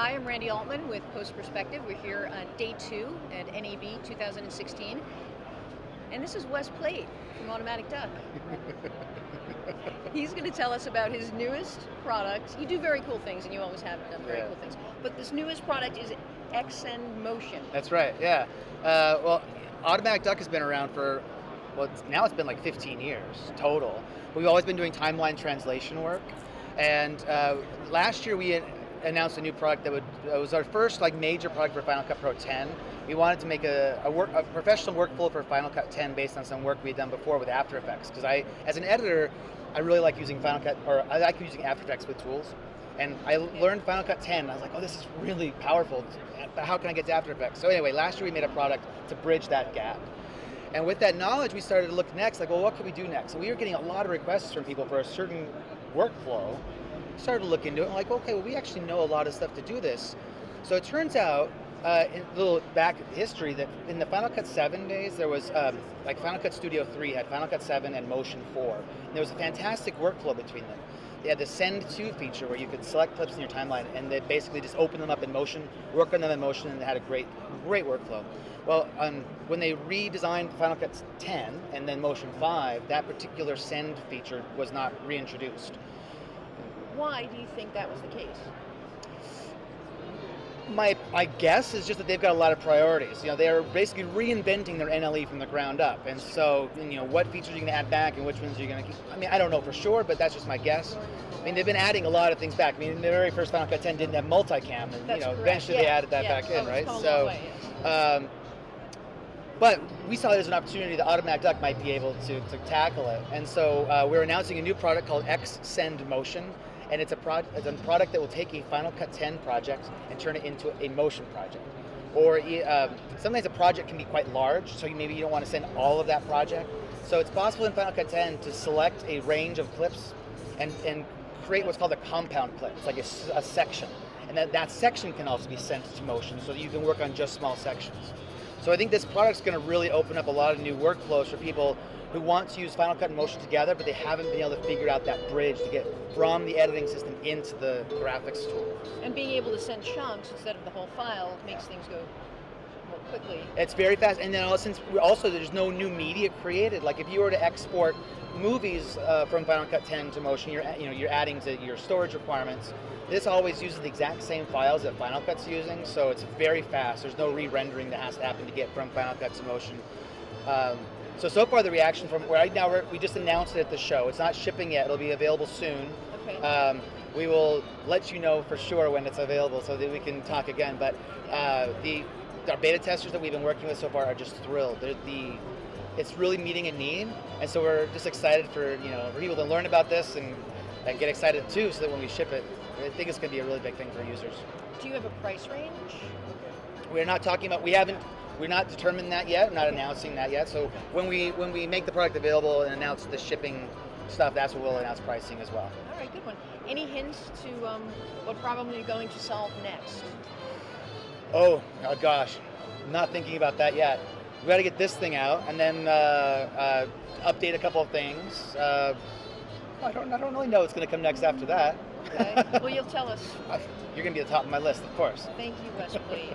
Hi, I'm Randy Altman with Post Perspective. We're here on day 2 at NAB 2016. And this is Wes Plate from Automatic Duck. He's going to tell us about his newest product. You do very cool things, and you always have done very cool things. But this newest product is XSend Motion. That's right, yeah. Well, Automatic Duck has been around for, now it's been like 15 years total. We've always been doing timeline translation work. And last year we announced a new product that was our first major product for Final Cut Pro 10. We wanted to make a professional workflow for Final Cut 10 based on some work we'd done before with After Effects. Because as an editor, I really like using Final Cut, or I like using After Effects with tools. And I learned Final Cut 10, and I was like, oh, this is really powerful. How can I get to After Effects? So anyway, last year we made a product to bridge that gap. And with that knowledge, we started to look next, well, what could we do next? So we were getting a lot of requests from people for a certain workflow. Started to look into it, and okay, well, we actually know a lot of stuff to do this. So it turns out, in a little back history, that in the Final Cut 7 days, there was, Final Cut Studio 3 had Final Cut 7 and Motion 4. And there was a fantastic workflow between them. They had the Send To feature where you could select clips in your timeline and they basically just open them up in Motion, work on them in Motion, and they had a great workflow. Well, when they redesigned Final Cut 10 and then Motion 5, that particular Send feature was not reintroduced. Why do you think that was the case? My guess is just that they've got a lot of priorities. They're basically reinventing their NLE from the ground up, and so what features are you going to add back and which ones are you going to keep? I don't know for sure, but that's just my guess. They've been adding a lot of things back. The very first Final Cut 10 didn't have multicam, and eventually they added that back in, right? So, but we saw it as an opportunity that Automatic Duck might be able to tackle it, and so we're announcing a new product called XSend Motion. And it's a product that will take a Final Cut 10 project and turn it into a motion project. Or sometimes a project can be quite large, so maybe you don't want to send all of that project. So it's possible in Final Cut 10 to select a range of clips and create what's called a compound clip. It's like a section. And that section can also be sent to Motion so that you can work on just small sections. So I think this product's going to really open up a lot of new workflows for people who want to use Final Cut and Motion together, but they haven't been able to figure out that bridge to get from the editing system into the graphics tool. And being able to send chunks instead of the whole file makes things go more quickly. It's very fast, and then since also there's no new media created. Like if you were to export movies from Final Cut 10 to Motion, you're adding to your storage requirements. This always uses the exact same files that Final Cut's using, so it's very fast. There's no re-rendering that has to happen to get from Final Cut to Motion. So far the reaction from right now, we just announced it at the show. It's not shipping yet. It'll be available soon. Okay. We will let you know for sure when it's available so that we can talk again. But our beta testers that we've been working with so far are just thrilled. It's really meeting a need, and so we're just excited for people to learn about this and get excited too, so that when we ship it, I think it's going to be a really big thing for users. Do you have a price range? We're not talking about. We're not determined that yet. We're not announcing that yet. So when we make the product available and announce the shipping stuff, that's when we'll announce pricing as well. All right, good one. Any hints to what problem you're going to solve next? Oh gosh, I'm not thinking about that yet. We got to get this thing out and then update a couple of things. I don't really know what's going to come next after that. Okay. Well, you'll tell us. You're going to be at the top of my list, of course. Thank you, Wes Plate.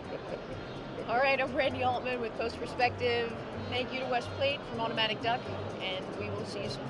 All right, I'm Randy Altman with Post Perspective. Thank you to Wes Plate from Automatic Duck, and we will see you soon.